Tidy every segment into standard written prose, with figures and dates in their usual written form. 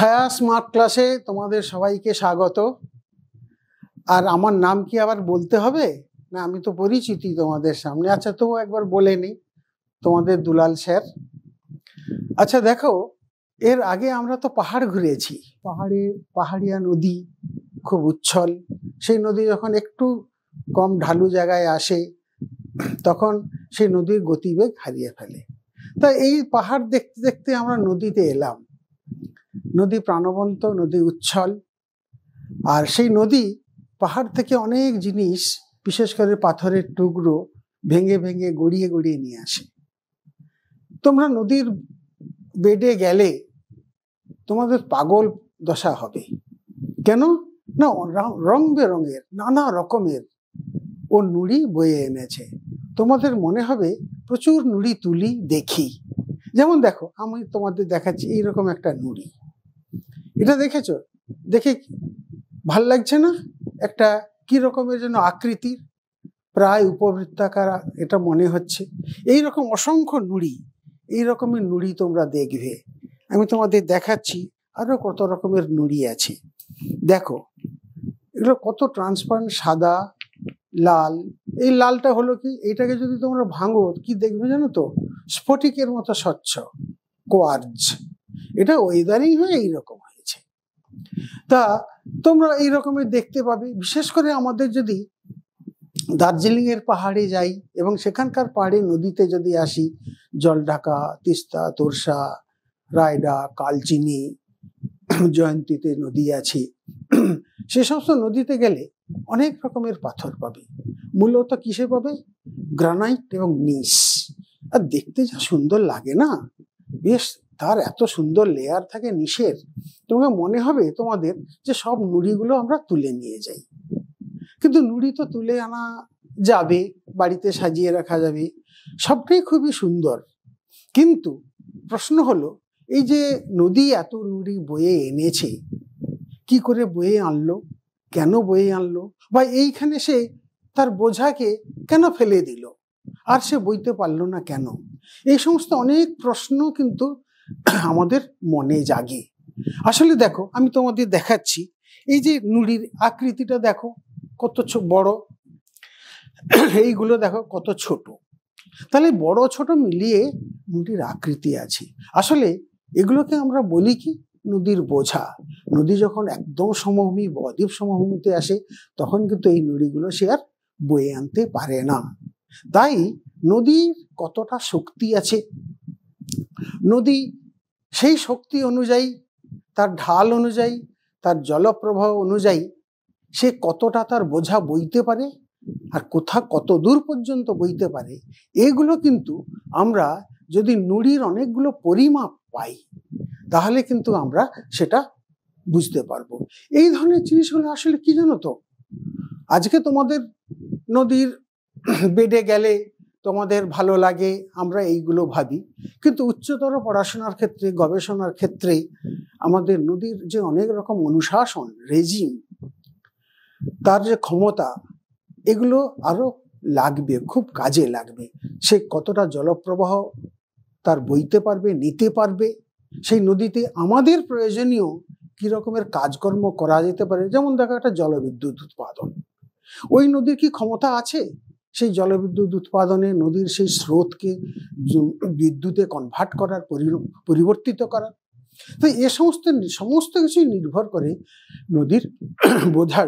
ছায়া স্মার্ট ক্লাসে তোমাদের সবাইকে স্বাগত। আর আমার নাম কি আবার বলতে হবে না? আমি তো পরিচিতি তোমাদের সামনে। আচ্ছা, তবু একবার বলে নিই, তোমাদের দুলাল স্যার। আচ্ছা দেখো, এর আগে আমরা তো পাহাড় ঘুরেছি, পাহাড়িয়া নদী খুব উচ্ছল। সেই নদী যখন একটু কম ঢালু জায়গায় আসে তখন সেই নদীর গতিবেগ হারিয়ে ফেলে। তাই এই পাহাড় দেখতে দেখতে আমরা নদীতে এলাম। নদী প্রাণবন্ত, নদী উচ্ছল, আর সেই নদী পাহাড় থেকে অনেক জিনিস, বিশেষ করে পাথরের টুকরো ভেঙে ভেঙে গড়িয়ে গড়িয়ে নিয়ে আসে। তোমরা নদীর বেডে গেলে তোমাদের পাগল দশা হবে। কেন না, রং বেরঙের নানা রকমের ও নুড়ি বয়ে এনেছে। তোমাদের মনে হবে প্রচুর নুড়ি তুলি দেখি। যেমন দেখো, আমি তোমাদের দেখাচ্ছি এইরকম একটা নুড়ি। এটা দেখেছো? দেখে ভাল লাগছে না? একটা কি রকমের যেন আকৃতির, প্রায় উপবৃত্তাকার এটা মনে হচ্ছে। এইরকম অসংখ্য নুড়ি, এই রকমের নুড়ি তোমরা দেখবে। আমি তোমাদের দেখাচ্ছি আরো কত রকমের নুড়ি আছে। দেখো এগুলো কত ট্রান্সপারেন্ট, সাদা, লাল। এই লালটা হলো কি, এইটাকে যদি তোমরা ভাঙো কি দেখবে জানো তো? স্ফটিকের মতো স্বচ্ছ, কোয়ার্জ। এটা ওয়েদারিং হয়ে এইরকম হয়েছে। তা তোমরা এই রকমের দেখতে পাবে। বিশেষ করে আমাদের যদি দার্জিলিং এর পাহাড়ে যাই এবং সেখানকার পাহাড়ে নদীতে যদি আসি, জলঢাকা, তিস্তা, তোরসা, রায়ডা, কালচিনি, জয়ন্তীতে নদী আছে, সে সমস্ত নদীতে গেলে অনেক রকমের পাথর পাবে। মূলত কিসে পাবে? গ্রানাইট এবং নিস। আর দেখতে যা সুন্দর লাগে না, বেশ, তার এত সুন্দর লেয়ার থাকে নিশের, তোমাকে মনে হবে তোমাদের যে সব নুড়িগুলো আমরা তুলে নিয়ে যাই। কিন্তু নুড়ি তো তুলে আনা যাবে, বাড়িতে সাজিয়ে রাখা যাবে, সবটাই খুবই সুন্দর। কিন্তু প্রশ্ন হলো, এই যে নদী এত নুড়ি বয়ে এনেছে, কি করে বয়ে আনলো, কেন বয়ে আনলো, বা এইখানে সে তার বোঝাকে কেন ফেলে দিল, আর সে বইতে পারলো না কেন? এই সমস্ত অনেক প্রশ্ন কিন্তু আমাদের মনে জাগে। আসলে দেখো, আমি তোমাদের দেখাচ্ছি, এই যে নুড়ির আকৃতিটা দেখো কত বড়, এইগুলো দেখো কত ছোট। তাহলে বড় ছোট মিলিয়ে নুড়ির আকৃতি আছে। আসলে এগুলোকে আমরা বলি কি, নদীর বোঝা। নদী যখন একদম সমভূমি, বদ্বীপ সমভূমিতে আসে, তখন কিন্তু এই নুড়িগুলো সে আর বয়ে আনতে পারে না। তাই নদীর কতটা শক্তি আছে, নদী সেই শক্তি অনুযায়ী, তার ঢাল অনুযায়ী, তার জলপ্রবাহ অনুযায়ী সে কতটা তার বোঝা বইতে পারে আর কত দূর পর্যন্ত বইতে পারে, এগুলো কিন্তু আমরা যদি নুড়ির অনেকগুলো পরিমাপ পাই তাহলে কিন্তু আমরা সেটা বুঝতে পারবো। এই ধরনের জিনিসগুলো আসলে কি জানো তো, আজকে তোমাদের নদীর বেডে গেলে তোমাদের ভালো লাগে, আমরা এইগুলো ভাবি, কিন্তু উচ্চতর পড়াশোনার ক্ষেত্রে, গবেষণার ক্ষেত্রে আমাদের নদীর যে অনেক রকম অনুশাসন, রেজিম, তার যে ক্ষমতা, এগুলো আরো লাগবে, খুব কাজে লাগবে। সে কতটা জলপ্রবাহ তার বইতে পারবে, নিতে পারবে, সেই নদীতে আমাদের প্রয়োজনীয় কি রকমের কাজকর্ম করা যেতে পারে। যেমন দেখো, একটা জলবিদ্যুৎ উৎপাদন, ওই নদীর কি ক্ষমতা আছে সেই জলবিদ্যুৎ উৎপাদনে, নদীর সেই স্রোতকে বিদ্যুতে কনভার্ট করার, পরিবর্তিত করার? তো এ সমস্ত কিছুই নির্ভর করে নদীর বোঝার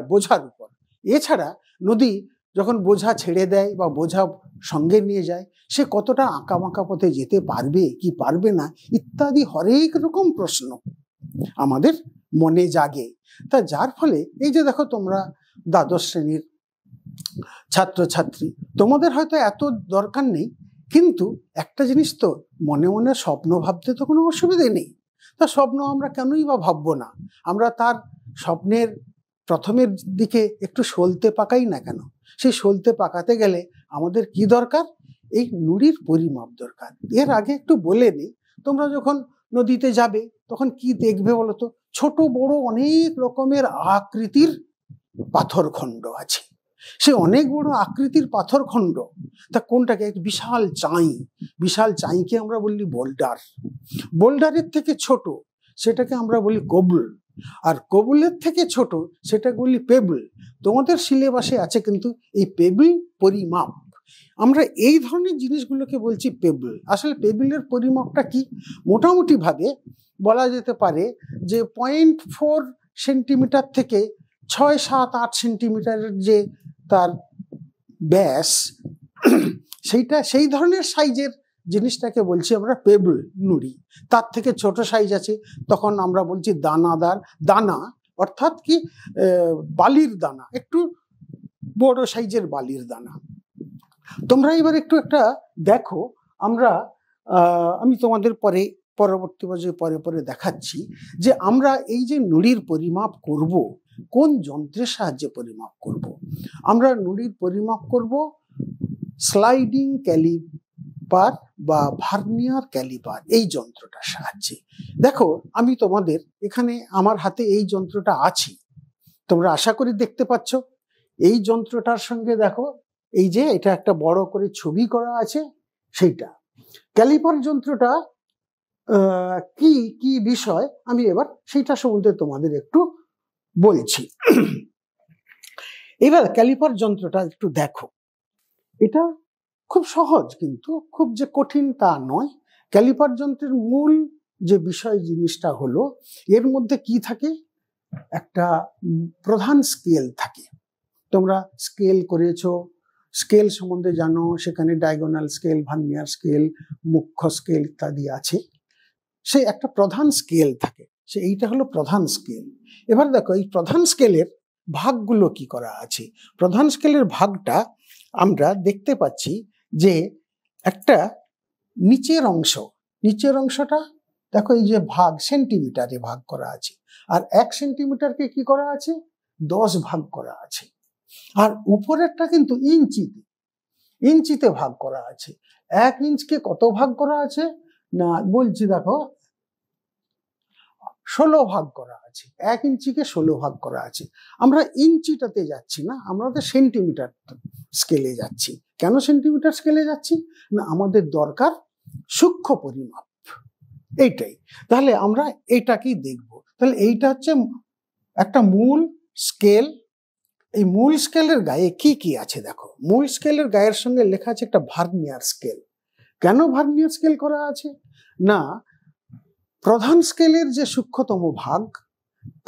উপর। এছাড়া নদী যখন বোঝা ছেড়ে দেয় বা বোঝা সঙ্গে নিয়ে যায়, সে কতটা আঁকাবাঁকা পথে যেতে পারবে কি পারবে না, ইত্যাদি হরেক রকম প্রশ্ন আমাদের মনে জাগে। তা যার ফলে এই যে দেখো, তোমরা দ্বাদশ শ্রেণীর ছাত্রছাত্রী, তোমাদের হয়তো এত দরকার নেই, কিন্তু একটা জিনিস তো, মনে মনে স্বপ্ন ভাবতে তো কোনো অসুবিধে নেই। তা স্বপ্ন আমরা কেনই বা ভাববো না? আমরা তার স্বপ্নের প্রথমের দিকে একটু সলতে পাকাই না কেন? সেই সলতে পাকাতে গেলে আমাদের কি দরকার? এই নুড়ির পরিমাপ দরকার। এর আগে একটু বলে নিই, তোমরা যখন নদীতে যাবে তখন কি দেখবে বলো তো? ছোট বড় অনেক রকমের আকৃতির পাথরখণ্ড আছে। সে অনেক বড় আকৃতির পাথরখণ্ড, তা কোনটাকে? বিশাল চাই, বিশাল চাইকে আমরা বলি বোল্ডার। বোল্ডারের থেকে ছোট সেটাকে আমরা বলি কোবল, আর কোবলের থেকে ছোট সেটাকে বলি পেবল। তোমাদের সিলেবাসে আছে কিন্তু এই পেবল পরিমাপ। আমরা এই ধরনের জিনিসগুলোকে বলছি পেবল। আসলে পেবলের পরিমাপটা কি? মোটামুটি ভাবে বলা যেতে পারে যে 0.4 সেন্টিমিটার থেকে 6, 7, 8 সেন্টিমিটারের যে তার ব্যাস, সেই ধরনের সাইজের জিনিসটাকে বলছি আমরা পেবল নুড়ি। তার থেকে ছোট সাইজ আছে, তখন আমরা বলছি দানাদার দানা, অর্থাৎ কি বালির দানা, একটু বড় সাইজের বালির দানা। তোমরা এবার একটু একটা দেখো, আমি তোমাদের পরবর্তী পরে পরে দেখাচ্ছি যে আমরা এই যে নুড়ির পরিমাপ করব, কোন যন্ত্রের সাহায্যে পরিমাপ করব। আমরা নুড়ির পরিমাপ করব স্লাইডিং ক্যালিপার বা ভার্নিয়ার ক্যালিপার, এই যন্ত্রটার সাহায্যে। দেখো আমি তোমাদের এখানে আমার হাতে এই যন্ত্রটা আছে, তোমরা আশা করি দেখতে পাচ্ছ। এই যন্ত্রটার সঙ্গে দেখো এই যে এটা একটা বড় করে ছবি করা আছে, সেইটা ক্যালিপার যন্ত্রটা কি কি বিষয় আমি এবার সেইটা সম্বন্ধে তোমাদের একটু বলছি। এবার ক্যালিপার যন্ত্রটা একটু দেখো, এটা খুব সহজ কিন্তু খুব যে কঠিন তা নয়। ক্যালিপার যন্ত্রের মূল যে বিষয় জিনিসটা হলো, এর মধ্যে কি থাকে, একটা প্রধান স্কেল থাকে। তোমরা স্কেল করেছো, স্কেল সম্বন্ধে জানো, সেখানে ডায়াগোনাল স্কেল, ভার্নিয়ার স্কেল, মুখ্য স্কেল ইত্যাদি আছে। সে একটা প্রধান স্কেল থাকে, এইটা হলো প্রধান স্কেল। এবার দেখো এই প্রধান স্কেলের ভাগগুলো কি করা আছে। প্রধান স্কেলের ভাগটা আমরা দেখতে পাচ্ছি যে একটা নিচের অংশটা দেখো এই যে ভাগ, সেন্টিমিটারে ভাগ করা আছে, আর 1 সেন্টিমিটারকে কি করা আছে, 10 ভাগ করা আছে। আর উপরেরটা কিন্তু ইঞ্চিতে ভাগ করা আছে। 1 ইঞ্চকে কত ভাগ করা আছে না, বলছি দেখো 16 ভাগ করা আছে। 1 ইঞ্চিকে 16 ভাগ করা আছে। আমরা ইঞ্চিটাতে যাচ্ছি না, আমরা তো সেন্টিমিটার স্কেলে যাচ্ছি। কেন সেন্টিমিটার স্কেলে যাচ্ছি না, আমাদের দরকার সূক্ষ্ম পরিমাপ, এইটাই। তাহলে আমরা এইটাকেই দেখব। তাহলে এইটা হচ্ছে একটা মূল স্কেল। এই মূল স্কেলের গায়ে কি কি আছে দেখো। মূল স্কেলের গায়ের সঙ্গে লেখা আছে একটা ভার্নিয়ার স্কেল। কেন ভার্নিয়ার স্কেল করা আছে না, প্রধান স্কেলের যে সূক্ষ্মতম ভাগ,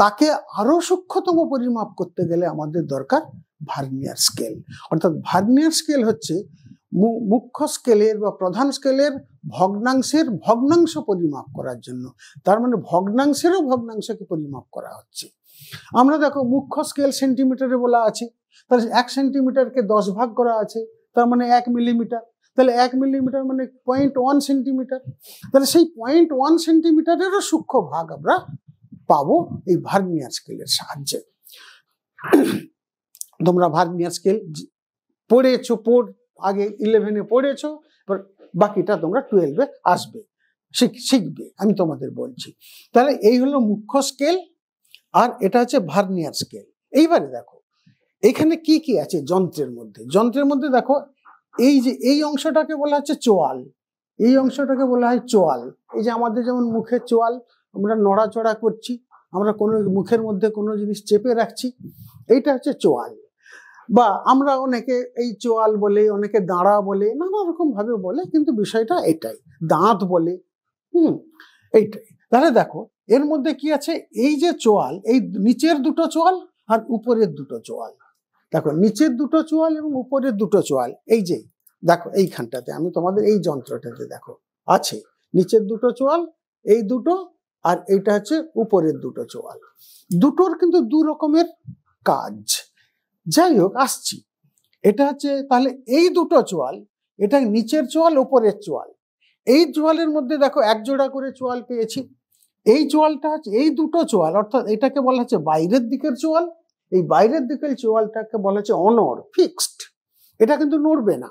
তাকে আরো সূক্ষ্মতম পরিমাপ করতে গেলে আমাদের দরকার ভার্নিয়ার স্কেল। অর্থাৎ ভার্নিয়ার স্কেল হচ্ছে মুখ্য স্কেলের বা প্রধান স্কেলের ভগ্নাংশ পরিমাপ করার জন্য। তার মানে ভগ্নাংশেরও ভগ্নাংশকে পরিমাপ করা হচ্ছে। আমরা দেখো মুখ্য স্কেল সেন্টিমিটারে বলা আছে, তাহলে 1 সেন্টিমিটারকে 10 ভাগ করা আছে, তার মানে 1 মিলিমিটার। তাহলে 1 মিলিমিটার মানে 0.1 সেন্টিমিটার। তাহলে সেই 0.1 সেন্টিমিটারেরও সূক্ষ্ম ভাগ আমরা পাবো এই ভার্নিয়ার স্কেলের সাহায্যে। তোমরা ভার্নিয়ার স্কেল পড়েছো, আগে 11-এ পড়েছো, বাকিটা তোমরা 12-এ আসবে, শিখবে, আমি তোমাদের বলছি। তাহলে এই হলো মুখ্য স্কেল, আর এটা হচ্ছে ভার্নিয়ার স্কেল। এইবারে দেখো এখানে কি কি আছে যন্ত্রের মধ্যে দেখো এই যে এই অংশটাকে বলা হচ্ছে চোয়াল। এই অংশটাকে বলা হয় চোয়াল। এই যে আমাদের যেমন মুখের চোয়াল, আমরা নড়াচড়া করছি, আমরা কোনো মুখের মধ্যে কোনো জিনিস চেপে রাখছি, এইটা হচ্ছে চোয়াল। বা আমরা অনেকে এই চোয়াল বলে, অনেকে দাঁড়া বলে, নানা রকম ভাবে বলে, কিন্তু বিষয়টা এটাই, দাঁত বলে, এইটাই। তাহলে দেখো এর মধ্যে কি আছে, এই যে চোয়াল, এই নিচের দুটো চোয়াল আর উপরের দুটো চোয়াল। দেখো নিচের দুটো চোয়াল এবং উপরের দুটো চোয়াল, এই যে দেখো এইখানটাতে, আমি তোমাদের এই যন্ত্রটাতে দেখো আছে নিচের দুটো চোয়াল, এই দুটো, আর এইটা হচ্ছে উপরের দুটো চোয়াল। দুটোর কিন্তু 2 রকমের কাজ। যাই হোক আসছি, এটা হচ্ছে তাহলে এই দুটো চোয়াল, এটা নিচের চোয়াল, উপরের চোয়াল। এই চোয়ালের মধ্যে দেখো 1 জোড়া করে চোয়াল পেয়েছি। এই চোয়ালটা হচ্ছে, এই দুটো চোয়াল, অর্থাৎ এটাকে বলা হচ্ছে বাইরের দিকের চোয়াল। এই বাইরের দিকের চোয়ালটাকে বলা হচ্ছে অনড়, ফিক্সড, এটা কিন্তু নড়বে না।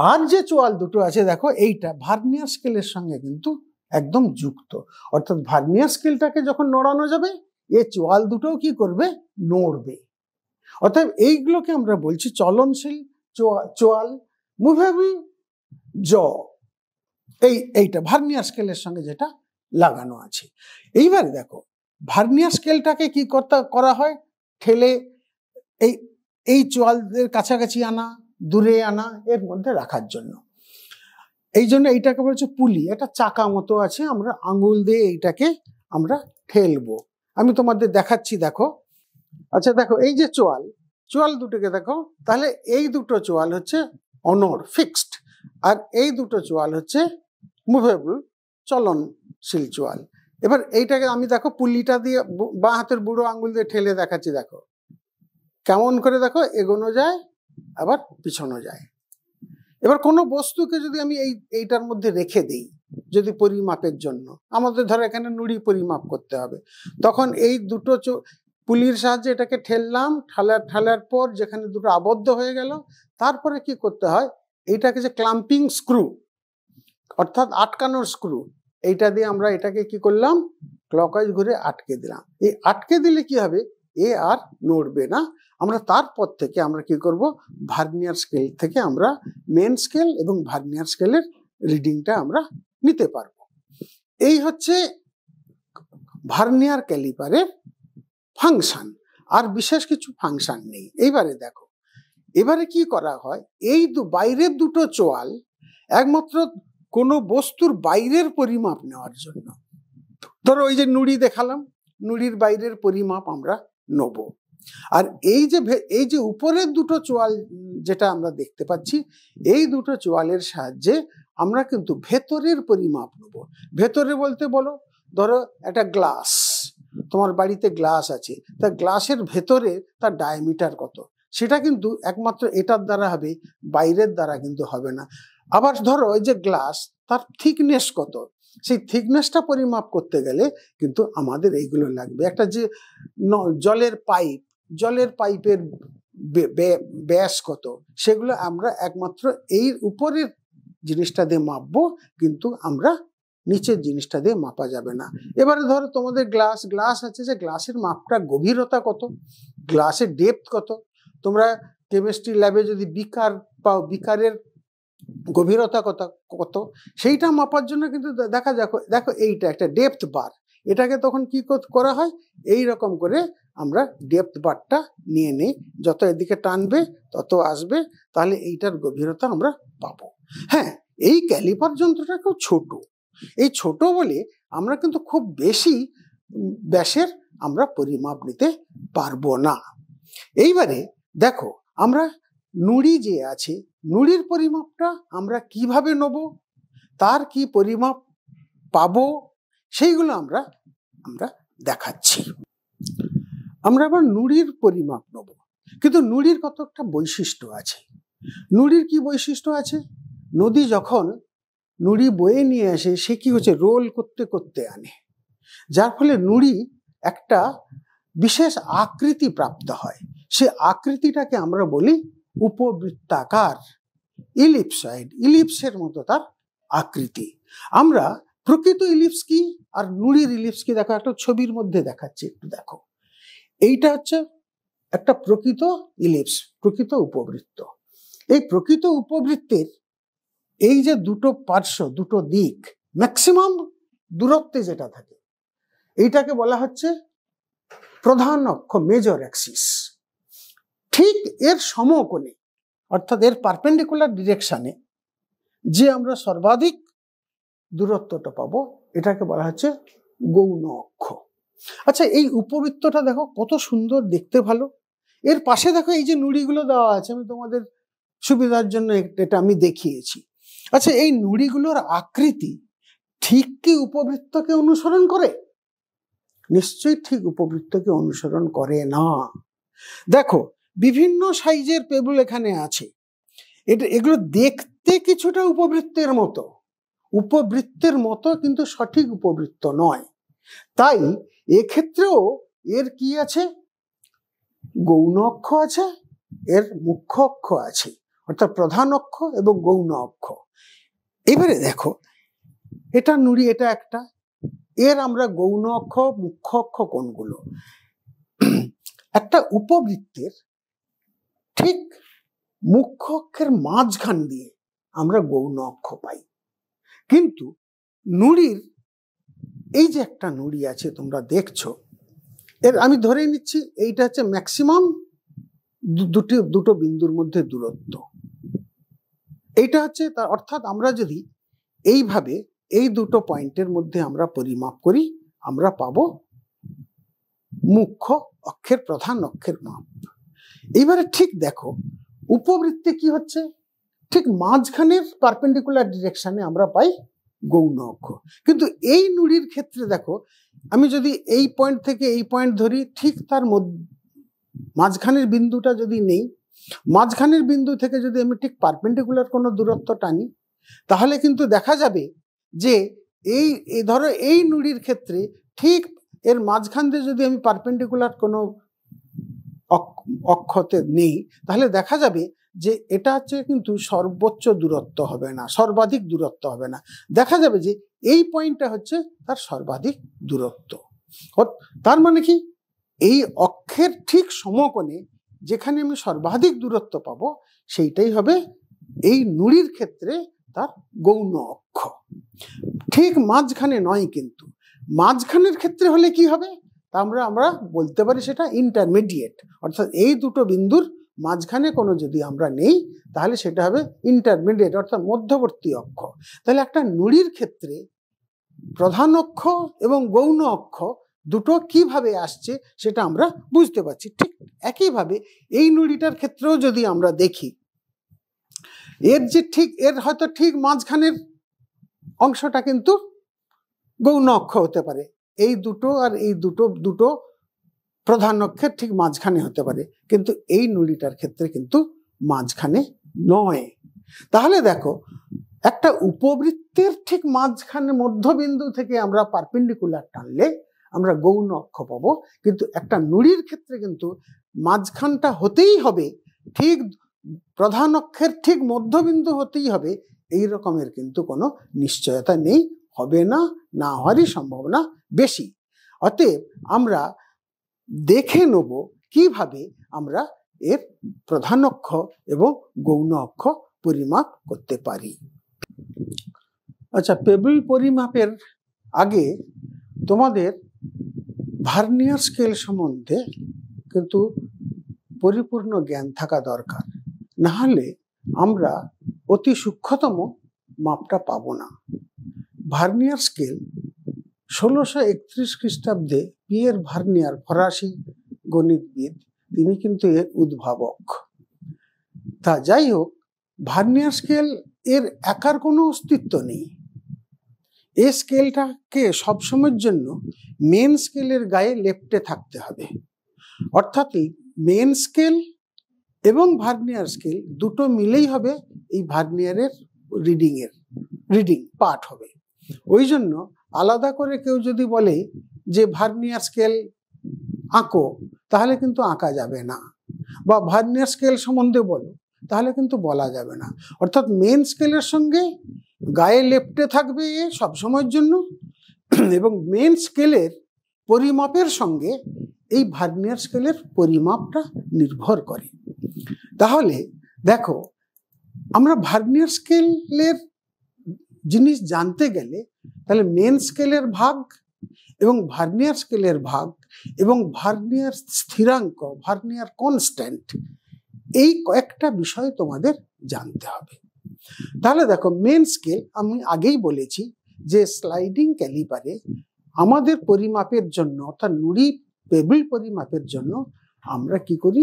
আর যে চোয়াল দুটো আছে দেখো, এইটা ভার্নিয়ার স্কেলের সঙ্গে কিন্তু একদম যুক্ত। অর্থাৎ ভার্নিয়ার স্কেলটাকে যখন নড়ানো যাবে, এই চোয়াল দুটোও কি করবে, নড়বে। অর্থাৎ এইগুলোকে আমরা বলছি চলনশীল চোয়াল, মুভেবল জ। এইটা ভার্নিয়ার স্কেলের সঙ্গে যেটা লাগানো আছে। এইবারে দেখো ভার্নিয়ার স্কেলটাকে কি করা হয়, ঠেলে এই এই চোয়ালের কাছাকাছি আনা, দূরে আনা, এর মধ্যে রাখার জন্য। এই জন্য এইটাকে বলছে পুলি, এটা চাকা মতো আছে, আমরা আঙুল দিয়ে এইটাকে আমরা ঠেলবো। আমি তোমাদের দেখাচ্ছি, দেখো। আচ্ছা দেখো, এই যে চোয়াল দুটোকে দেখো, তাহলে এই দুটো চোয়াল হচ্ছে অনড়, ফিক্সড, আর এই দুটো চোয়াল হচ্ছে মুভেবল, চলনশীল চোয়াল। এবার এইটাকে আমি দেখো পুলিটা দিয়ে বাঁ হাতের বুড়ো আঙুল দিয়ে ঠেলে দেখাচ্ছি, দেখো কেমন করে, দেখো এগোনো যায় আবার পিছনো যায়। এবার কোনো বস্তুকে যদি আমি এইটার মধ্যে রেখে দিই, যদি পরিমাপের জন্য, আমাদের ধরো এখানে নুড়ি পরিমাপ করতে হবে, তখন এই দুটো পুলির সাহায্যে এটাকে ঠেললাম, ঠালার পর যেখানে দুটো আবদ্ধ হয়ে গেল, তারপরে কি করতে হয়, এইটাকে যে ক্লাম্পিং স্ক্রু, অর্থাৎ আটকানোর স্ক্রু, এইটা দিয়ে আমরা এটাকে কি করলাম, ক্লকওয়াইজ ঘুরে আটকে দিলাম। এই আটকে দিলে কি হবে, এ আর নড়বে না। আমরা তারপর থেকে আমরা কি করব, ভার্নিয়ার স্কেল থেকে আমরা মেন স্কেল এবং ভার্নিয়ার স্কেলের রিডিংটা আমরা নিতে পারবো। এই হচ্ছে ভার্নিয়ার ক্যালিপারের ফাংশন, আর বিশেষ কিছু ফাংশন নেই। এইবারে দেখো, এবারে কি করা হয়, এই বাইরের দুটো চোয়াল একমাত্র কোনো বস্তুর বাইরের পরিমাপ নেওয়ার জন্য, ধরো ওই যে নুড়ি দেখালাম, নুড়ির বাইরের পরিমাপ আমরা নেব। আর এই যে উপরের দুটো চোয়াল যেটা আমরা দেখতে পাচ্ছি, এই দুটো চোয়ালের সাহায্যে আমরা কিন্তু ভেতরের পরিমাপ নেব। ভেতরে বলতে বলো, ধরো একটা গ্লাস, তোমার বাড়িতে গ্লাস আছে, তা গ্লাসের ভেতরে তার ডায়ামিটার কত, সেটা কিন্তু একমাত্র এটার দ্বারা হবে, বাইরের দ্বারা কিন্তু হবে না। আবার ধরো এই যে গ্লাস, তার থিকনেস কত, সেই থিকনেসটা পরিমাপ করতে গেলে কিন্তু আমাদের এইগুলো লাগবে। একটা যে জলের পাইপের ব্যাস কত, সেগুলো আমরা একমাত্র এই উপরের জিনিসটা দিয়ে মাপবো, কিন্তু আমরা নিচের জিনিসটা দিয়ে মাপা যাবে না। এবারে ধরো তোমাদের গ্লাস আছে, যে গ্লাসের মাপটা গভীরতা কত, গ্লাসের ডেপথ কত, তোমরা কেমিস্ট্রি ল্যাবে যদি বিকার পাও, বিকারের গভীরতা কত, সেইটা মাপার জন্য কিন্তু দেখো এইটা একটা ডেপথ বার, এটাকে তখন কি করা হয়, এই রকম করে আমরা ডেপথ বারটা নিয়ে নেই, যত এদিকে টানবে তত আসবে, তাহলে এইটার গভীরতা আমরা পাবো। হ্যাঁ, এই ক্যালিপার যন্ত্রটা খুব ছোট, এই ছোট বলে আমরা কিন্তু খুব বেশি ব্যাসের আমরা পরিমাপ নিতে পারবো না। এইবারে দেখো, আমরা নুড়ি যে আছে, নুড়ির পরিমাপটা আমরা কিভাবে নেব, তার কি পরিমাপ পাবো, সেইগুলো আমরা দেখাচ্ছি। আমরা আবার নুড়ির পরিমাপ নেব, কিন্তু নুড়ির কত একটা বৈশিষ্ট্য আছে। নুড়ির কি বৈশিষ্ট্য আছে, নদী যখন নুড়ি বয়ে নিয়ে আসে, সে কি হচ্ছে, রোল করতে করতে আনে, যার ফলে নুড়ি একটা বিশেষ আকৃতি প্রাপ্ত হয়। সে আকৃতিটাকে আমরা বলি উপবৃত্তাকার, ইলিপসয়েড, ইলিপসের মতো তার আকৃতি। আমরা প্রকৃত ইলিপস কি আর নুড়ির ইলিপস কি, দেখো একটা ছবির মধ্যে দেখাচ্ছি, একটু দেখো। এইটা হচ্ছে একটা প্রকৃত ইলিপস, প্রকৃত উপবৃত্ত। এই প্রকৃত উপবৃত্তের এই যে দুটো পার্শ্ব, দুটো দিক, ম্যাক্সিমাম দূরত্বে যেটা থাকে, এইটাকে বলা হচ্ছে প্রধান অক্ষ, মেজর অ্যাক্সিস। ঠিক এর সমকোণে, অর্থাৎ এর পারপেন্ডিকুলার ডিরেকশনে যে আমরা সর্বাধিক দূরত্বটা পাবো, এটাকে বলা হচ্ছে গৌণ অক্ষ। আচ্ছা, এই উপবৃত্তটা দেখো কত সুন্দর, দেখতে ভালো। এর পাশে দেখো এই যে নুড়িগুলো দেওয়া আছে, আমি তোমাদের সুবিধার জন্য এটা আমি দেখিয়েছি। আচ্ছা, এই নুড়িগুলোর আকৃতি ঠিক কি উপবৃত্তকে অনুসরণ করে? নিশ্চয়ই ঠিক উপবৃত্তকে অনুসরণ করে না। দেখো, বিভিন্ন সাইজের পেবল এখানে আছে, এগুলো দেখতে কিছুটা উপবৃত্তের মতো, কিন্তু সঠিক উপবৃত্ত নয়। তাই এক্ষেত্রেও এর কি আছে, গৌণ অক্ষ আছে, এর মুখ্য অক্ষ আছে, অর্থাৎ প্রধান অক্ষ এবং গৌণ অক্ষ। এবারে দেখো, এটা নুড়ি, এটা একটা, এর আমরা গৌণ অক্ষ, মুখ্য অক্ষ কোনগুলো? একটা উপবৃত্তের ঠিক মুখ্য অক্ষের মাঝখান দিয়ে আমরা গৌণ অক্ষ পাই, কিন্তু নুড়ির এই যে একটা নুড়ি আছে তোমরা দেখছো, এর আমি ধরে নিচ্ছি এইটা হচ্ছে ম্যাক্সিমাম দুটো বিন্দুর মধ্যে দূরত্ব। এইটা হচ্ছে তার অর্থাৎ আমরা যদি এইভাবে এই দুটো পয়েন্টের মধ্যে আমরা পরিমাপ করি, আমরা পাবো মুখ্য অক্ষের প্রধান অক্ষের মাপ। এইবারে ঠিক দেখো উপবৃত্তে কি হচ্ছে, ঠিক মাঝখানের পারপেন্ডিকুলার ডিরেকশনে আমরা পাই গৌণ অক্ষ। কিন্তু এই নুড়ির ক্ষেত্রে দেখো, আমি যদি এই পয়েন্ট থেকে এই পয়েন্ট ধরি, ঠিক তার মাঝখানের বিন্দুটা যদি নেই, মাঝখানের বিন্দু থেকে যদি আমি ঠিক পারপেন্ডিকুলার কোনো দূরত্ব টানি, তাহলে কিন্তু দেখা যাবে যে এই ধরো এই নুড়ির ক্ষেত্রে ঠিক এর মাঝখান দিয়ে যদি আমি পারপেন্ডিকুলার কোনো অক্ষতে নেই, তাহলে দেখা যাবে যে এটা হচ্ছে কিন্তু সর্বোচ্চ দূরত্ব হবে না, সর্বাধিক দূরত্ব হবে না। দেখা যাবে যে এই পয়েন্টটা হচ্ছে তার সর্বাধিক দূরত্ব। তার মানে কি, এই অক্ষের ঠিক সমকোণে যেখানে আমি সর্বাধিক দূরত্ব পাবো, সেইটাই হবে এই নুড়ির ক্ষেত্রে তার গৌণ অক্ষ। ঠিক মাঝখানে নয়, কিন্তু মাঝখানের ক্ষেত্রে হলে কি হবে, তা আমরা বলতে পারি সেটা ইন্টারমিডিয়েট। অর্থাৎ এই দুটো বিন্দুর মাঝখানে কোনো যদি আমরা নেই, তাহলে সেটা হবে ইন্টারমিডিয়েট, অর্থাৎ মধ্যবর্তী অক্ষ। তাহলে একটা নুড়ির ক্ষেত্রে প্রধান অক্ষ এবং গৌণ অক্ষ দুটো কিভাবে আসছে সেটা আমরা বুঝতে পারছি। ঠিক একইভাবে এই নুড়িটার ক্ষেত্রেও যদি আমরা দেখি, এর যে ঠিক এর হয়তো ঠিক মাঝখানের অংশটা কিন্তু গৌণ অক্ষ হতে পারে, এই দুটো আর এই দুটো প্রধান অক্ষের ঠিক মাঝখানে হতে পারে, কিন্তু এই নুড়িটার ক্ষেত্রে কিন্তু মাঝখানে নয়। তাহলে দেখো, একটা উপবৃত্তের ঠিক মাঝখানে মধ্যবিন্দু থেকে আমরা পারপেন্ডিকুলার টানলে আমরা গৌণ অক্ষ পাবো, কিন্তু একটা নুড়ির ক্ষেত্রে কিন্তু মাঝখানটা হতেই হবে, ঠিক প্রধান অক্ষের ঠিক মধ্যবিন্দু হতেই হবে, এই রকমের কিন্তু কোনো নিশ্চয়তা নেই, হবে না, না হওয়ারই সম্ভাবনা বেশি। অতএব আমরা দেখে নেব কিভাবে আমরা এর প্রধান অক্ষ এবং গৌণ অক্ষ পরিমাপ করতে পারি। আচ্ছা, পেবল পরিমাপের আগে তোমাদের ভার্নিয়ার স্কেল সম্বন্ধে কিন্তু পরিপূর্ণ জ্ঞান থাকা দরকার, না হলে আমরা অতি সূক্ষ্মতম মাপটা পাবো না। ভার্নিয়ার স্কেল 1631 খ্রিস্টাব্দে পিয়ের ভার্নিয়ার, ফরাসি গণিতবিদ, তিনি কিন্তু এর উদ্ভাবক। তা যাই হোক, ভার্নিয়ার স্কেল এর একার কোনো অস্তিত্ব নেই। এই স্কেলটাকে সবসময়ের জন্য মেন স্কেলের গায়ে লেপ্টে থাকতে হবে। অর্থাৎ মেন স্কেল এবং ভার্নিয়ার স্কেল দুটো মিলেই হবে এই ভার্নিয়ারের রিডিং পার্ট হবে। ওই জন্য আলাদা করে কেউ যদি বলে যে ভার্নিয়ার স্কেল আঁকো, তাহলে কিন্তু আঁকা যাবে না, বা ভার্নিয়ার স্কেল সম্বন্ধে বলো, তাহলে কিন্তু বলা যাবে না। অর্থাৎ মেন স্কেলের সঙ্গে গায়ে লেপ্টে থাকবে সবসময়ের জন্য, এবং মেন স্কেলের পরিমাপের সঙ্গে এই ভার্নিয়ার স্কেলের পরিমাপটা নির্ভর করে। তাহলে দেখো, আমরা ভার্নিয়ার স্কেলের জিনিস জানতে গেলে তাহলে মেন স্কেলের ভাগ এবং ভার্নিয়ার স্কেলের ভাগ এবং ভার্নিয়ার স্থিরাঙ্ক, ভার্নিয়ার কনস্ট্যান্ট, এই কয়েকটা বিষয় তোমাদের জানতে হবে। তাহলে দেখো, মেন স্কেল আমি আগেই বলেছি যে স্লাইডিং ক্যালিপারে আমাদের পরিমাপের জন্য, অর্থাৎ নুড়ি পেবল পরিমাপের জন্য আমরা কি করি,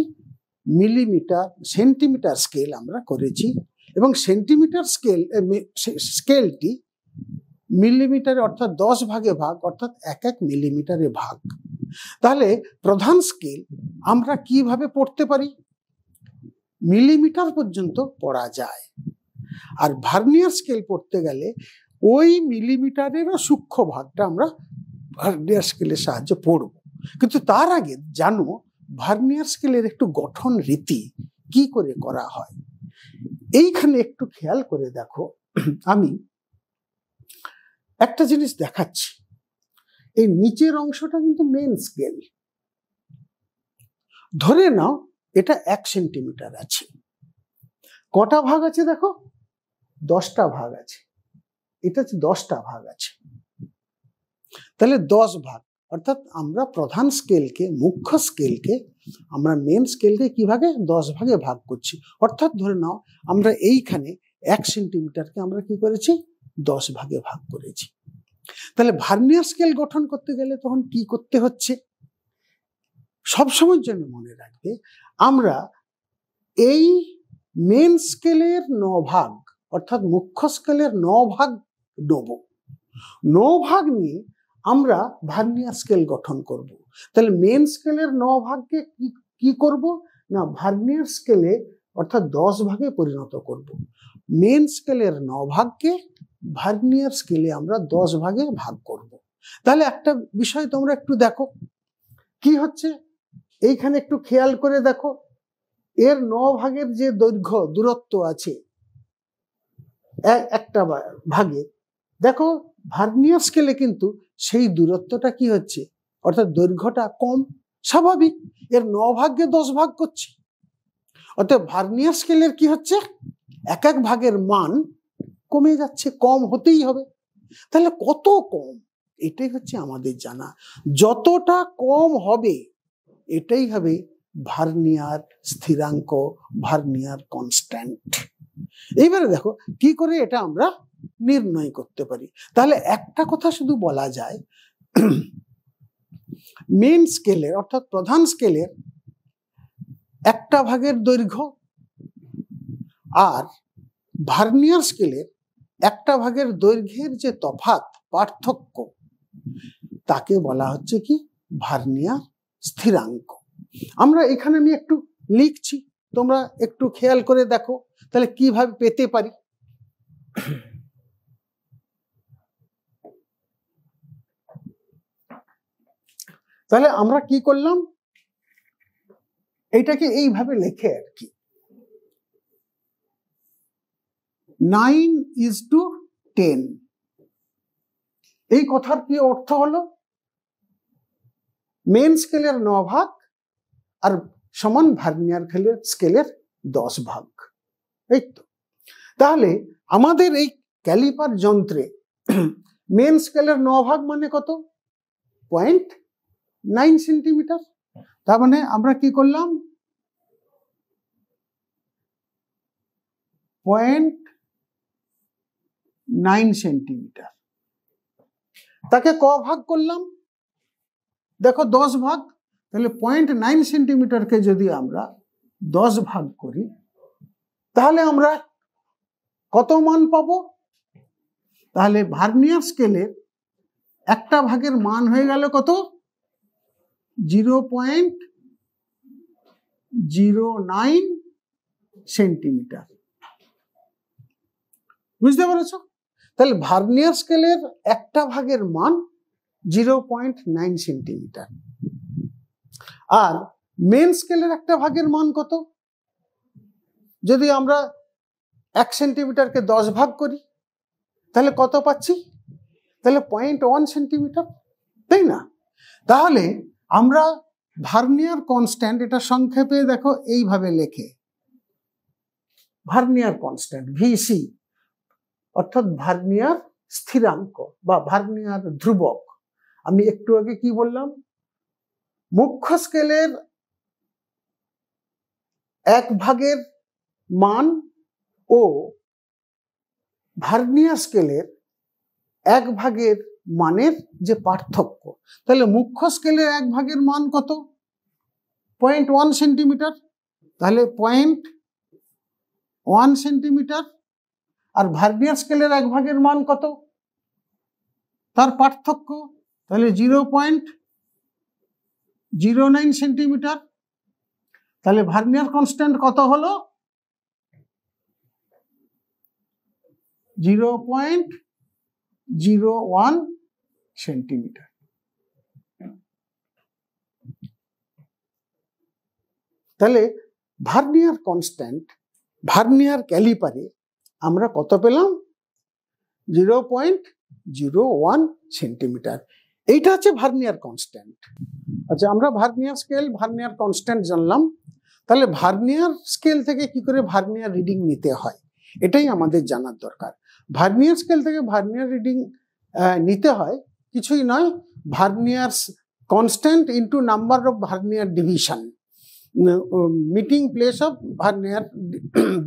মিলিমিটার, সেন্টিমিটার স্কেল আমরা করেছি, এবং সেন্টিমিটার স্কেলটি মিলিমিটারে, অর্থাৎ 10 ভাগে ভাগ, অর্থাৎ 1 মিলিমিটারে ভাগ। তাহলে প্রধান স্কেল আমরা কিভাবে পড়তে পারি, মিলিমিটার পর্যন্ত পড়া যায়। আর ভার্নিয়ার স্কেল পড়তে গেলে ওই মিলিমিটারেরও সূক্ষ্ম ভাগটা আমরা ভার্নিয়ার স্কেলের সাহায্যে পড়ব। কিন্তু তার আগে জানো ভার্নিয়ার স্কেলের একটু গঠন রীতি কি করে করা হয়। এইখানে একটু খেয়াল করে দেখো, আমি একটা জিনিস দেখাচ্ছি। এই নিচের অংশটা কিন্তু মেন স্কেল। ধরে নাও এটা 1 সেন্টিমিটার আছে। কটা ভাগ আছে দেখো, 10টা ভাগ আছে। এটা 10টা ভাগ আছে। তাহলে 10 ভাগ, অর্থাৎ আমরা প্রধান স্কেলকে, মুখ্য স্কেলকে আমরা মেন স্কেলকে কিভাবে 10 ভাগে ভাগ করছি। অর্থাৎ ধরে নাও আমরা এইখানে 1 সেন্টিমিটারকে আমরা কি করেছি, 10 ভাগে ভাগ করেছি। তাহলে ভার্নিয়ার স্কেল গঠন করতে গেলে তখন কি করতে হচ্ছে, সবসময়ের জন্য মনে রাখবে, আমরা এই মেন স্কেলের 9 ভাগ অর্থাৎ মুখ্য স্কেলের 9 ভাগ নেব। 9 ভাগ নিয়ে আমরা ভার্নিয়ার স্কেল গঠন করব। তাহলে মেন স্কেলের 9 ভাগকে কি করব না, ভার্নিয়ার স্কেলে অর্থাৎ 10 ভাগে পরিণত করব। মেন স্কেলের 9 ভাগকে ভার্নিয়ার স্কেলে আমরা 10 ভাগে ভাগ করব। তাহলে একটা বিষয় তোমরা একটু দেখো কি হচ্ছে, এইখানে একটু খেয়াল করে দেখো, এর 9 ভাগের যে দৈর্ঘ্য দূরত্ব আছে একটা ভাগে, দেখো ভার্নিয়ার স্কেলে কিন্তু সেই দূরত্বটা কি হচ্ছে, অর্থাৎ দৈর্ঘ্যটা কম, স্বাভাবিক, এর 9 ভাগকে 10 ভাগ করছে। অর্থাৎ ভার্নিয়ার স্কেলের কি হচ্ছে, এক এক ভাগের মান কমে যাচ্ছে, কম হতেই হবে। তাহলে কত কম, এটাই হচ্ছে আমাদের জানা, যতটা কম হবে এটাই হবে ভার্নিয়ার স্থিরাঙ্ক, ভার্নিয়ার কনস্ট্যান্ট। এইবারে দেখো কি করে এটা আমরা নির্ণয় করতে পারি। তাহলে একটা কথা শুধু বলা যায়, মেন স্কেলের অর্থাৎ প্রধান স্কেলের একটা ভাগের দৈর্ঘ্য আর ভার্নিয়ার স্কেলের একটা ভাগের দৈর্ঘ্যের যে তফাৎ, পার্থক্য, তাকে বলা হচ্ছে কি ভার্নিয়ার স্থিরাঙ্ক। আমরা এখানে আমি একটু লিখছি, তোমরা একটু খেয়াল করে দেখো তাহলে কিভাবে পেতে পারি। তাহলে আমরা কি করলাম, এইটাকে এইভাবে লেখে আর কি, 9:10। এই কথার কি অর্থ হলো, মেন স্কেলের 9 ভাগ আর সমান ভার্নিয়ার স্কেলের 10 ভাগ। এই তো, তাহলে আমাদের এই ক্যালিপার যন্ত্রে মেন স্কেলের 9 ভাগ মানে কত, 0.9 সেন্টিমিটার। তার মানে আমরা কি করলাম, 0.9 সেন্টিমিটার, তাকে ক ভাগ করলাম, দেখো 10 ভাগ। তাহলে 0.9 সেন্টিমিটারকে যদি আমরা 10 ভাগ করি তাহলে আমরা কত মান পাবো, তাহলে ভার্নিয়ার স্কেলের একটা ভাগের মান হয়ে গেল কত, 0.09 সেন্টিমিটার। বুঝতে পেরেছ? তাহলে ভার্নিয়ার স্কেলের একটা ভাগের মান 0.9 সেন্টিমিটার, আর মেন স্কেলের একটা ভাগের মান কত, যদি আমরা 1 সেন্টিমিটারকে 10 ভাগ করি তাহলে কত পাচ্ছি, তাহলে 0.1 সেন্টিমিটার, তাই না? তাহলে আমরা ভার্নিয়ার কনস্ট্যান্ট, এটা সংক্ষেপে দেখো এইভাবে লেখে, ভার্নিয়ার কনস্ট্যান্ট ভিসি অর্থাৎ ভার্নিয়ার স্থিরাঙ্ক বা ভার্নিয়ার ধ্রুবক। আমি একটু আগে কি বললাম, মুখ্য স্কেলের 1 ভাগের মান ও ভার্নিয়ার স্কেলের 1 ভাগের মানের যে পার্থক্য, তাহলে মুখ্য স্কেলের 1 ভাগের মান কত, 0.1 সেন্টিমিটার, তাহলে 0.1 সেন্টিমিটার, আর ভার্নিয়ার স্কেলের 1 ভাগের মান কত, তার পার্থক্য, তাহলে 0.09 সেন্টিমিটার। তাহলে ভার্নিয়ার কনস্ট্যান্ট কত হলো, 0.01 সেন্টিমিটার। তাহলে ভার্নিয়ার কনস্ট্যান্ট, ভার্নিয়ার ক্যালিপারে আমরা কত পেলাম, 0.01 সেন্টিমিটার। এইটা হচ্ছে ভার্নিয়ার কনস্ট্যান্ট। আচ্ছা, আমরা ভার্নিয়ার স্কেল, ভার্নিয়ার কনস্ট্যান্ট জানলাম। তাহলে ভার্নিয়ার স্কেল থেকে কি করে ভার্নিয়ার রিডিং নিতে হয়, এটাই আমাদের জানার দরকার। ভার্নিয়ার স্কেল থেকে ভার্নিয়ার রিডিং নিতে হয় কিছুই নয়, vernier's constant into number of vernier division, meeting place of vernier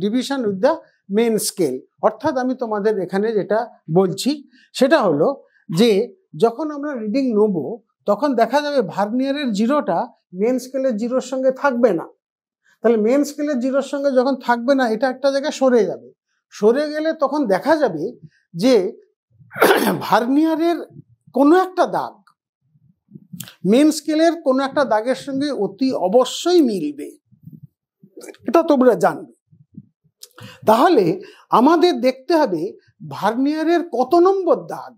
division with the main scale. অর্থাৎ আমি তোমাদের এখানে যেটা বলছি সেটা হলো যে যখন আমরা রিডিং নেব তখন দেখা যাবে ভার্নিয়ারের জিরোটা মেন স্কেলের জিরোর সঙ্গে থাকবে না। তাহলে মেন স্কেলের জিরোর সঙ্গে যখন থাকবে না, এটা একটা জায়গায় সরে যাবে। সরে গেলে তখন দেখা যাবে যে ভার্নিয়ারের কোনো একটা দাগ মেন স্কেলের কোনো একটা দাগের সঙ্গে অতি অবশ্যই মিলবে, এটা তোমরা জানবে। তাহলে আমাদের দেখতে হবে ভার্নিয়ারের কত নম্বর দাগ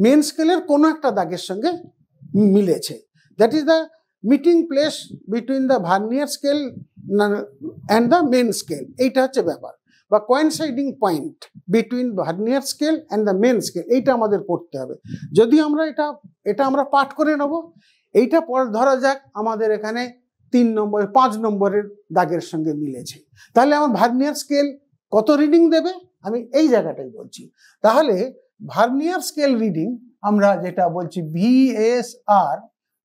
মেন স্কেলের কোনো একটা দাগের সঙ্গে মিলেছে। That is the meeting place between the vernier scale and the main scale. এইটা হচ্ছে ব্যাপার, বা coinciding point between vernier scale and the main scale. এইটা আমাদের পড়তে হবে। যদি আমরা এটা আমরা পাঠ করে নেব। এইটা ধরা যাক আমাদের এখানে 3 নম্বর 5 নম্বরের দাগের সঙ্গে মিলেছে, তাহলে আমার ভার্নিয়ার স্কেল কত রিডিং দেবে আমি এই জায়গাটাই বলছি। তাহলে ভার্নিয়ার স্কেল রিডিং আমরা যেটা বলছি VSR,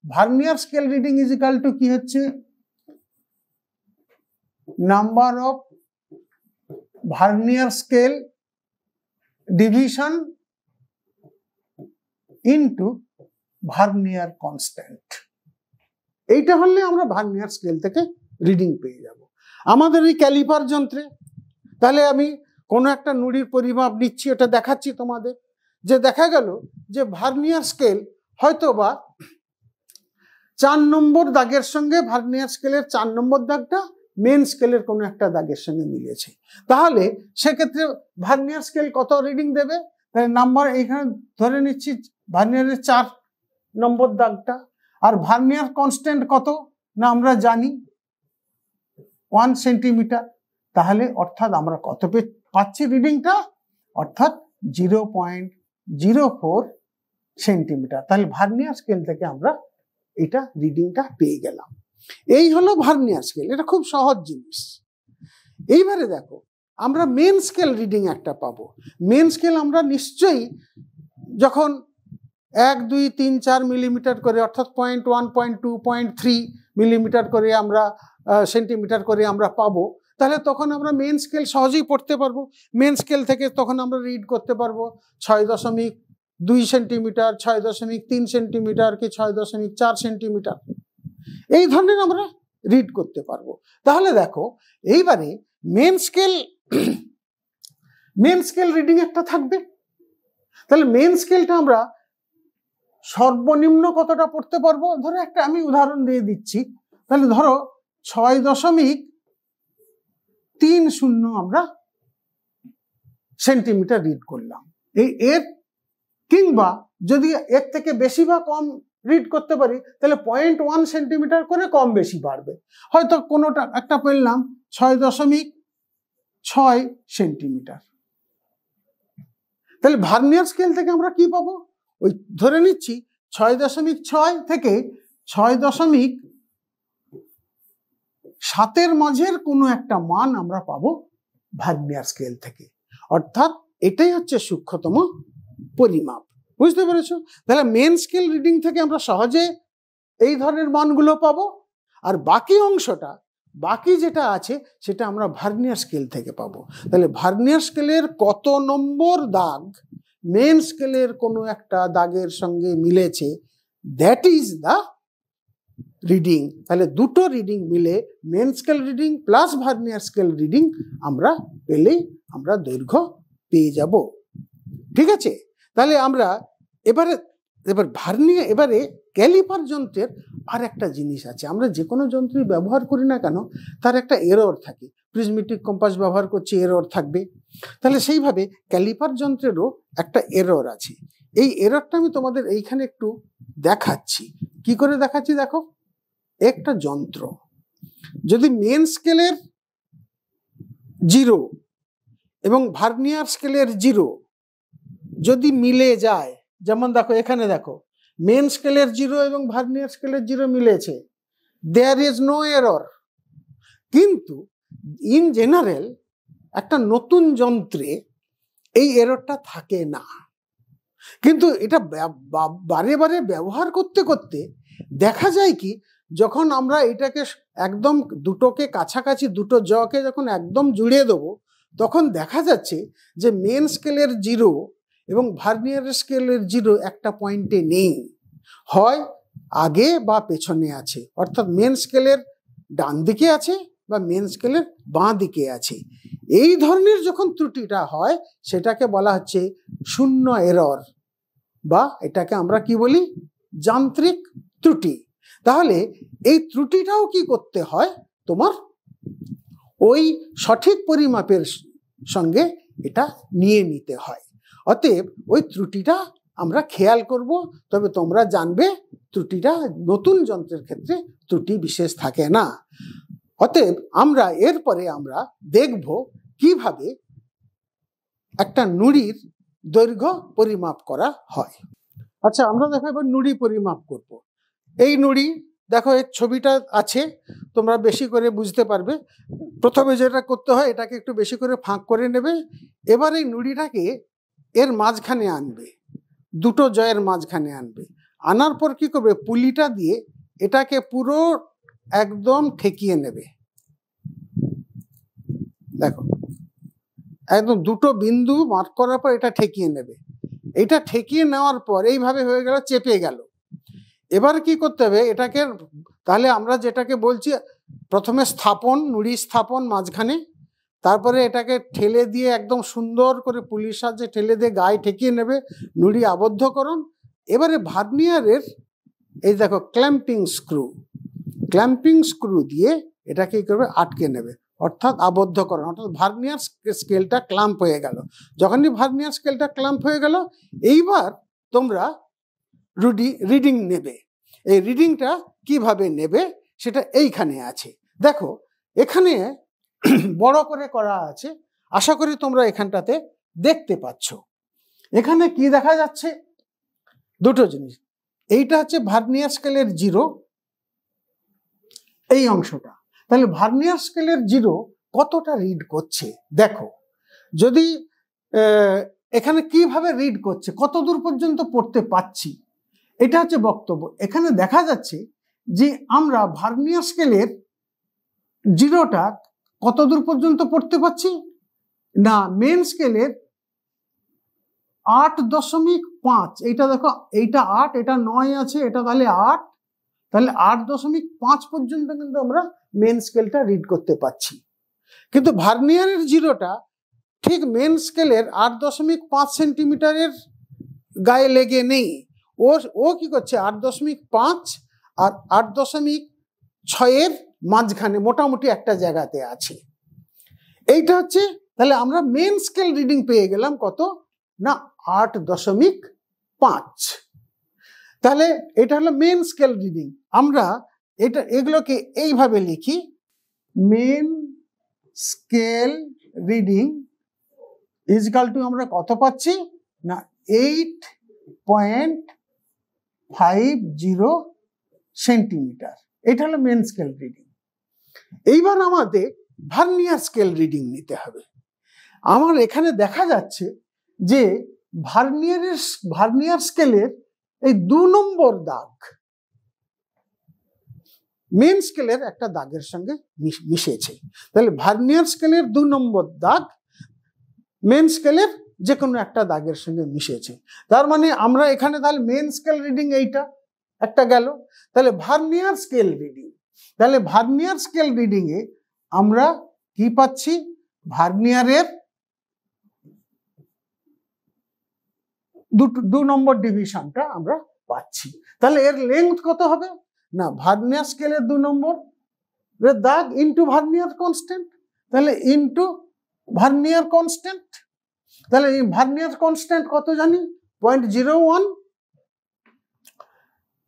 vernier scale reading is equal to কি হচ্ছে, number of vernier scale division into vernier constant. এইটা হলে আমরা ভার্নিয়ার স্কেল থেকে রিডিং পেয়ে যাব। আমাদের এই ক্যালিপার যন্ত্রে তাহলে আমি কোনো একটা নুড়ির পরিমাপ নিচ্ছি, ওটা দেখাচ্ছি তোমাদের, যে দেখা গেল যে ভার্নিয়ার স্কেল হয়তো বা 4 নম্বর দাগের সঙ্গে ভার্নিয়ার স্কেলের 4 নম্বর দাগটা মেন স্কেলের কোনো একটা দাগের সঙ্গে মিলেছে। তাহলে সেক্ষেত্রে ভার্নিয়ার স্কেল কত রিডিং দেবে, তাহলে নাম্বার এখানে ধরে নিচ্ছি ভার্নিয়ারের 4 নম্বর দাগটা। আর ভার্নিয়ার কনস্ট্যান্ট কত না আমরা জানি 1 সেন্টিমিটার। তাহলে অর্থাৎ আমরা কত পাচ্ছি রিডিংটা, অর্থাৎ 0.04 সেন্টিমিটার। তাহলে ভার্নিয়ার স্কেল থেকে আমরা এটা রিডিংটা পেয়ে গেলাম। এই হলো ভার্নিয়ার স্কেল, এটা খুব সহজ জিনিস। এইবারে দেখো আমরা মেন স্কেল রিডিং একটা পাবো। মেন স্কেল আমরা নিশ্চয়ই যখন 1, 2, 3, 4 মিলিমিটার করে, অর্থাৎ 0.1, 0.2, 0.3 মিলিমিটার করে আমরা সেন্টিমিটার করে আমরা পাবো, তাহলে তখন আমরা মেন স্কেল সহজেই পড়তে পারবো। মেন স্কেল থেকে তখন আমরা রিড করতে পারবো 6.2 সেন্টিমিটার, 6.3 সেন্টিমিটার কি 6.4 সেন্টিমিটার, এই ধরনের আমরা রিড করতে পারবো। তাহলে দেখো এইবারে মেন স্কেল রিডিং একটা থাকবে। তাহলে মেন স্কেলটা আমরা সর্বনিম্ন কতটা পড়তে পারবো, ধরো একটা আমি উদাহরণ দিয়ে দিচ্ছি। তাহলে ধরো 6.30 আমরা সেন্টিমিটার রিড করলাম। এর কিংবা যদি এর থেকে বেশি বা কম রিড করতে পারি তাহলে 0.1 সেন্টিমিটার করে কম বেশি বাড়বে। হয়তো কোনোটা একটা পেলাম 6.6 সেন্টিমিটার। তাহলে ভার্নিয়ার স্কেল থেকে আমরা কি পাবো, ওই ধরে নিচ্ছি 6.6 থেকে 6.7 মাঝের কোনো একটা মান আমরা পাবো ভার্নিয়ার স্কেল থেকে। অর্থাৎ এটাই হচ্ছে সূক্ষ্মতম পরিমাপ। বুঝতে পেরেছো? তাহলে মেন স্কেল রিডিং থেকে আমরা সহজে এই ধরনের মানগুলো পাবো, আর বাকি অংশটা, বাকি যেটা আছে সেটা আমরা ভার্নিয়ার স্কেল থেকে পাবো। তাহলে ভার্নিয়ার স্কেলের কত নম্বর দাগ মেন স্কেলের কোনো একটা দাগের সঙ্গে মিলেছে, দ্যাট ইজ দ্য রিডিং। তাহলে দুটো রিডিং মিলে main scale reading plus vernier scale reading আমরা পেলেই আমরা দৈর্ঘ্য পেয়ে যাব। ঠিক আছে? তাহলে আমরা এবারে ক্যালিপার যন্ত্রের আর একটা জিনিস আছে। আমরা যে কোনো যন্ত্রই ব্যবহার করি না কেন তার একটা এরর থাকে। প্রিজমেটিক কম্পাস ব্যবহার করছি, এরর থাকবে। তাহলে সেইভাবে ক্যালিপার যন্ত্রেরও একটা এরর আছে। এই এররটা আমি তোমাদের এইখানে একটু দেখাচ্ছি। কি করে দেখাচ্ছি দেখো, একটা যন্ত্র যদি মেন স্কেলের 0 এবং ভার্নিয়ার স্কেলের 0 যদি মিলে যায়, যেমন দেখো এখানে দেখো মেন স্কেলের 0 এবং ভার্নিয়ার স্কেলের 0 মিলেছে, দেয়ার ইজ নো এরর। কিন্তু ইন জেনারেল একটা নতুন যন্ত্রে এই এররটা থাকে না। কিন্তু এটা বারে বারে ব্যবহার করতে করতে দেখা যায় কি, যখন আমরা এটাকে একদম দুটোকে কাছাকাছি, দুটো জকে যখন একদম জুড়ে দেবো, তখন দেখা যাচ্ছে যে মেন স্কেলের 0 এবং ভার্নিয়ারের স্কেলের 0 একটা পয়েন্টে নেই, হয় আগে বা পেছনে আছে, অর্থাৎ মেন স্কেলের ডান দিকে আছে বা মেন স্কেলের বাঁ দিকে আছে। এই ধরনের যখন ত্রুটিটা হয় সেটাকে বলা হচ্ছে শূন্য এরর, বা এটাকে আমরা কি বলি, যান্ত্রিক ত্রুটি। তাহলে এই ত্রুটিটাও কি করতে হয়, তোমার ওই সঠিক পরিমাপের সঙ্গে এটা নিয়ে নিতে হয়। অতএব ওই ত্রুটিটা আমরা খেয়াল করব, তবে তোমরা জানবে ত্রুটিটা নতুন যন্ত্রের ক্ষেত্রে ত্রুটি বিশেষ থাকে না। অতএব এরপরে আমরা দেখব কিভাবে একটা নুড়ির দৈর্ঘ্য পরিমাপ করা হয়। আচ্ছা, আমরা দেখো এবার নুড়ি পরিমাপ করব। এই নুড়ি দেখো, এর ছবিটা আছে, তোমরা বেশি করে বুঝতে পারবে। প্রথমে যেটা করতে হয়, এটাকে একটু বেশি করে ফাঁক করে নেবে। এবার এই নুড়িটাকে এর মাঝখানে আনবে, দুটো জয়ের মাঝখানে আনবে। আনার পর কি করবে, পুলিটা দিয়ে এটাকে পুরো একদম ঠেকিয়ে নেবে। দেখো, একদম দুটো বিন্দু মার্ক করার পর এটা ঠেকিয়ে নেবে। এটা ঠেকিয়ে নেওয়ার পর এইভাবে হয়ে গেল, চেপে গেল। এবার কি করতে হবে এটাকে, তাহলে আমরা যেটাকে বলছি প্রথমে স্থাপন, নুড়ি স্থাপন মাঝখানে, তারপরে এটাকে ঠেলে দিয়ে একদম সুন্দর করে পুলির সাহায্যে ঠেলে দিয়ে গায়ে ঠেকিয়ে নেবে, নুড়ি আবদ্ধকরণ। এবারে ভার্নিয়ারের এই দেখো ক্ল্যাম্পিং স্ক্রু দিয়ে এটাকে কি করবে, আটকে নেবে, অর্থাৎ আবদ্ধকরণ, অর্থাৎ ভার্নিয়ার স্কেলটা ক্ল্যাম্প হয়ে গেল। যখনই ভার্নিয়ার স্কেলটা ক্ল্যাম্প হয়ে গেল, এইবার তোমরা রিডিং নেবে। এই রিডিংটা কিভাবে নেবে সেটা এইখানে আছে। দেখো, এখানে বড় করে করা আছে, আশা করি তোমরা এখানটাতে দেখতে পাচ্ছ। এখানে কি দেখা যাচ্ছে, দুটো জিনিস। এইটা হচ্ছে ভার্নিয়ার স্কেলের 0, এই অংশটা। তাহলে ভার্নিয়ার স্কেলের 0 কতটা রিড করছে দেখো। যদি এখানে কিভাবে রিড করছে, কত দূর পর্যন্ত পড়তে পাচ্ছি, এটা হচ্ছে বক্তব্য। এখানে দেখা যাচ্ছে যে আমরা ভার্নিয়ার স্কেলের 0টা কত দূর পর্যন্ত পড়তে পাচ্ছি না, মেন স্কেলের 8.5। এইটা দেখো, এইটা 8, এটা 9 আছে, এটা তাহলে 8, তাহলে 8.5 পর্যন্ত কিন্তু আমরা মেন স্কেলটা রিড করতে পাচ্ছি। কিন্তু ভার্নিয়ারের 0টা ঠিক মেন স্কেলের 8.5 সেন্টিমিটারের গায়ে লেগে নেই। ও কি করছে, 8.5 আর 8.6 মাঝখানে মোটামুটি একটা জায়গাতে আছে। এইটা হচ্ছে, তাহলে আমরা মেন স্কেল রিডিং পেয়ে গেলাম কত না, 8.5। তাহলে এটা হলো মেন স্কেল রিডিং। আমরা এগুলোকে এইভাবে লিখি, main scale reading is equal to আমরা কত পাচ্ছি না, 8.50 সেন্টিমিটার। এটা হলো মেন স্কেল রিডিং। এইবার আমাদের ভার্নিয়ার স্কেল রিডিং নিতে হবে। আমার এখানে দেখা যাচ্ছে যে ভার্নিয়ার স্কেলের এই 2 নম্বর দাগ মেন স্কেলের একটা দাগের সঙ্গে মিশেছে। তাহলে ভার্নিয়ার স্কেলের 2 নম্বর দাগ মেন স্কেলের যে কোনো একটা দাগের সঙ্গে মিশেছে। তার মানে আমরা এখানে তাহলে মেন স্কেল রিডিং এইটা একটা গেল। তাহলে ভার্নিয়ার স্কেল রিডিং, তাহলে ভার্নিয়ার স্কেল রিডিং এ আমরা কি পাচ্ছি, ভার্নিয়ারের 2 নম্বর ডিভিশনটা আমরা পাচ্ছি। তাহলে এর লেন্থ কত হবে না, ভার্নিয়ার স্কেলের 2 নম্বর দাগ ইন্টু ভার্নিয়ার কনস্ট্যান্ট, তাহলে ইন্টু ভার্নিয়ার কনস্ট্যান্ট। তাহলে এই ভার্নিয়ার কনস্ট্যান্ট কত জানি, 0.01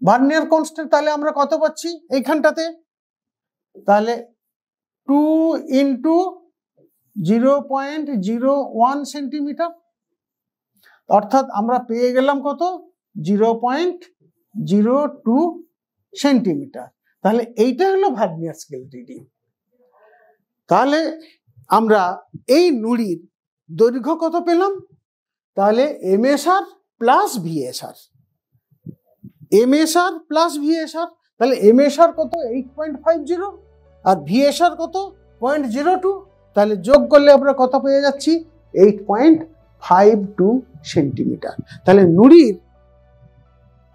ভার্নিয়ার কনস্ট্যান্ট। তাহলে আমরা কত পাচ্ছি এইখানটাতে, তাহলে 2 ইন্টু 0.01 সেন্টিমিটার, অর্থাৎ আমরা পেয়ে গেলাম কত, 0.02 সেন্টিমিটার। তাহলে এইটা হলো ভার্নিয়ার স্কেল রিডিং। তাহলে আমরা এই নুড়ির দৈর্ঘ্য কত পেলাম, তাহলে এমএস আর plus VSR, MSR plus VSR, তাহলে এমএসআর কত 8.50 আর ভিএসআর কত 0.02, তাহলে যোগ করলে আমরা কত পেয়ে যাচ্ছি 8.52 সেন্টিমিটার। তাহলে নুড়ির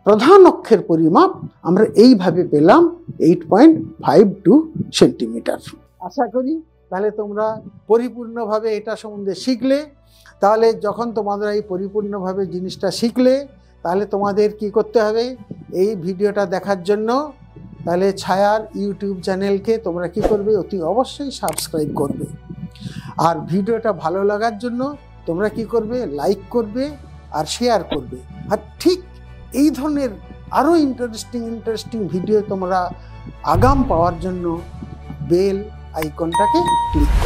প্রধান অক্ষের পরিমাপ আমরা এইভাবে পেলাম 8.52 সেন্টিমিটার। আশা করি তাহলে তোমরা পরিপূর্ণভাবে এটা সম্বন্ধে শিখলে। তাহলে যখন তোমরা এই পরিপূর্ণভাবে জিনিসটা শিখলে, তাহলে তোমাদের কি করতে হবে, এই ভিডিওটা দেখার জন্য তাহলে ছায়ার ইউটিউব চ্যানেলকে তোমরা কি করবে, অতি অবশ্যই সাবস্ক্রাইব করবে। আর ভিডিওটা ভালো লাগার জন্য তোমরা কি করবে, লাইক করবে আর শেয়ার করবে। আর ঠিক এই ধরনের আরও ইন্টারেস্টিং ভিডিও তোমরা আগাম পাওয়ার জন্য বেল আইকনটাকে ক্লিক করবে।